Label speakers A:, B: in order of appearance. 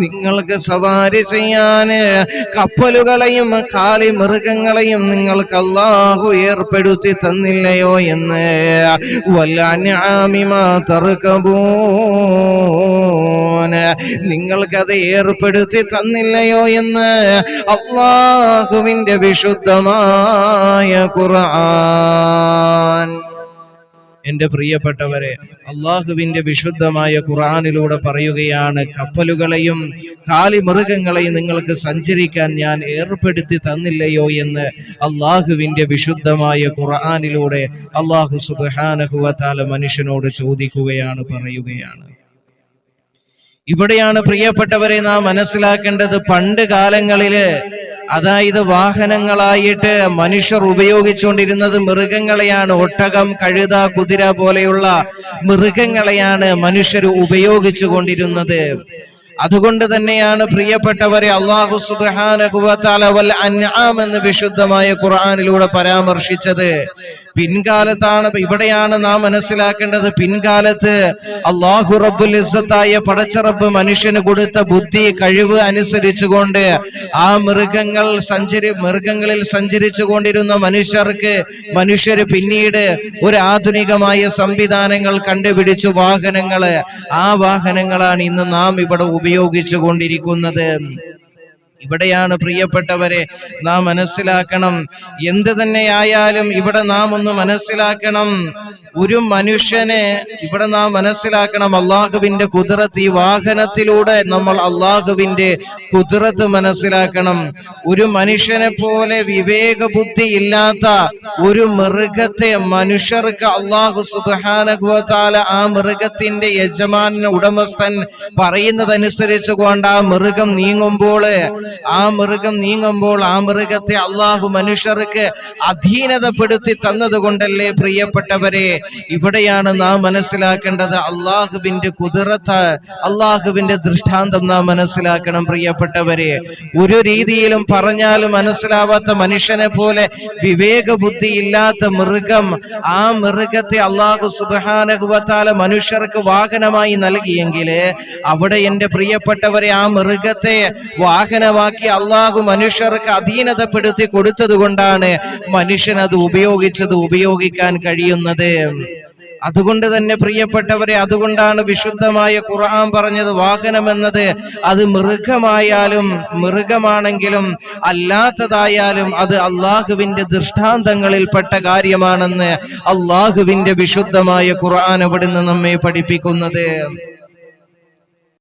A: നിങ്ങൾക്ക് സവാരി ചെയ്യാന് കപ്പലുകളെയും കാലി മൃഗങ്ങളെയും നിങ്ങൾക്ക് അല്ലാഹു ഏർപ്പെടുത്തി തന്നില്ലയോ എന്ന്. വല്ലഅൻആമി മാ തർകബൂൻ, നിങ്ങൾക്കത് ഏർപ്പെടുത്തി തന്നില്ലയോ എന്ന് അല്ലാഹുവിന്റെ വിശുദ്ധമായ ഖുർആൻ. എന്റെ പ്രിയപ്പെട്ടവരെ, അള്ളാഹുവിന്റെ വിശുദ്ധമായ ഖുർആനിലൂടെ പറയുകയാണ്, കപ്പലുകളെയും കാലിമൃഗങ്ങളെയും നിങ്ങൾക്ക് സഞ്ചരിക്കാൻ ഞാൻ ഏർപ്പെടുത്തി തന്നില്ലയോ എന്ന് അള്ളാഹുവിന്റെ വിശുദ്ധമായ ഖുർആനിലൂടെ അള്ളാഹു സുബ്ഹാനഹു വ തആല മനുഷ്യനോട് ചോദിക്കുകയാണ്, പറയുകയാണ്. ഇവിടെയാണ് പ്രിയപ്പെട്ടവരെ നാം മനസ്സിലാക്കേണ്ടത്, പണ്ട് കാലങ്ങളില്, അതായത് വാഹനങ്ങളായിട്ട് മനുഷ്യർ ഉപയോഗിച്ചുകൊണ്ടിരുന്നത് മൃഗങ്ങളെയാണ്. ഒട്ടകം, കഴുത, കുതിര പോലെയുള്ള മൃഗങ്ങളെയാണ് മനുഷ്യർ ഉപയോഗിച്ചു കൊണ്ടിരുന്നത്. അതുകൊണ്ട് തന്നെയാണ് പ്രിയപ്പെട്ടവരെ അല്ലാഹു സുബ്ഹാനഹു വ തആല വൽ അൻആം എന്ന് വിശുദ്ധമായ ഖുർആനിലൂടെ പരാമർശിച്ചത്. പിൻകാലത്താണ്, ഇവിടെയാണ് നാം മനസ്സിലാക്കേണ്ടത്, പിൻകാലത്ത് അല്ലാഹു റബ്ബുൽ ഇസ്സത്തായ പടച്ച റബ്ബ് മനുഷ്യന് കൊടുത്ത ബുദ്ധി, കഴിവ് അനുസരിച്ചുകൊണ്ട് ആ മൃഗങ്ങളിൽ സഞ്ചരിച്ചു കൊണ്ടിരുന്ന മനുഷ്യര് പിന്നീട് ഒരു ആധുനികമായ സംവിധാനങ്ങൾ കണ്ടുപിടിച്ചു, വാഹനങ്ങള്. ആ വാഹനങ്ങളാണ് ഇന്ന് നാം ഇവിടെ ഉപയോഗിച്ചു കൊണ്ടിരിക്കുന്നത്. ഇവിടെയാണ് പ്രിയപ്പെട്ടവരെ നാം മനസ്സിലാക്കണം, എന്ത് തന്നെയായാലും ഇവിടെ നാം ഒന്ന് മനസ്സിലാക്കണം, ഒരു മനുഷ്യനെ ഇവിടെ നാം മനസ്സിലാക്കണം അള്ളാഹുവിന്റെ ഖുദ്റത്ത്. ഈ വാഹനത്തിലൂടെ നമ്മൾ അള്ളാഹുവിന്റെ ഖുദ്റത്ത് മനസ്സിലാക്കണം. ഒരു മനുഷ്യനെ പോലെ വിവേക ബുദ്ധി ഇല്ലാത്ത ഒരു മൃഗത്തെ മനുഷ്യർക്ക് അള്ളാഹു സുബ്ഹാനഹു വ തആല ആ മൃഗത്തിന്റെ യജമാനൻ, ഉടമസ്ഥൻ പറയുന്നതനുസരിച്ച് കൊണ്ട് ആ മൃഗം നീങ്ങുമ്പോൾ ആ മൃഗത്തെ അള്ളാഹു മനുഷ്യർക്ക് അധീനതപ്പെടുത്തി തന്നത് കൊണ്ടല്ലേ പ്രിയപ്പെട്ടവരെ. ഇവിടെയാണ് നാം മനസ്സിലാക്കേണ്ടത് അള്ളാഹുവിന്റെ ഖുദ്റത്ത്, അള്ളാഹുവിന്റെ ദൃഷ്ടാന്തം നാം മനസ്സിലാക്കണം പ്രിയപ്പെട്ടവരെ. ഒരു രീതിയിലും പറഞ്ഞാലും മനസ്സിലാവാത്ത മനുഷ്യനെ പോലെ വിവേക ബുദ്ധി ഇല്ലാത്ത മൃഗം, ആ മൃഗത്തെ അള്ളാഹു സുബ്ഹാനഹു വ തആല മനുഷ്യർക്ക് വാഹനമായി നൽകിയെങ്കിൽ അവിടെ എന്റെ പ്രിയപ്പെട്ടവരെ ആ മൃഗത്തെ വാഹനമാക്കി അള്ളാഹു മനുഷ്യർക്ക് അധീനതപ്പെടുത്തി കൊടുത്തത് കൊണ്ടാണ് മനുഷ്യൻ അത് ഉപയോഗിക്കാൻ കഴിയുന്നത്. അതുകൊണ്ട് തന്നെ പ്രിയപ്പെട്ടവരെ, അതുകൊണ്ടാണ് വിശുദ്ധമായ ഖുർആൻ പറഞ്ഞത്, വാഹനം എന്നത് അത് മൃഗമാണെങ്കിലും അല്ലാത്തതായാലും അത് അള്ളാഹുവിന്റെ ദൃഷ്ടാന്തങ്ങളിൽപ്പെട്ട കാര്യമാണെന്ന് അള്ളാഹുവിന്റെ വിശുദ്ധമായ ഖുർആൻ അവിടുന്ന് നമ്മെ പഠിപ്പിക്കുന്നത്.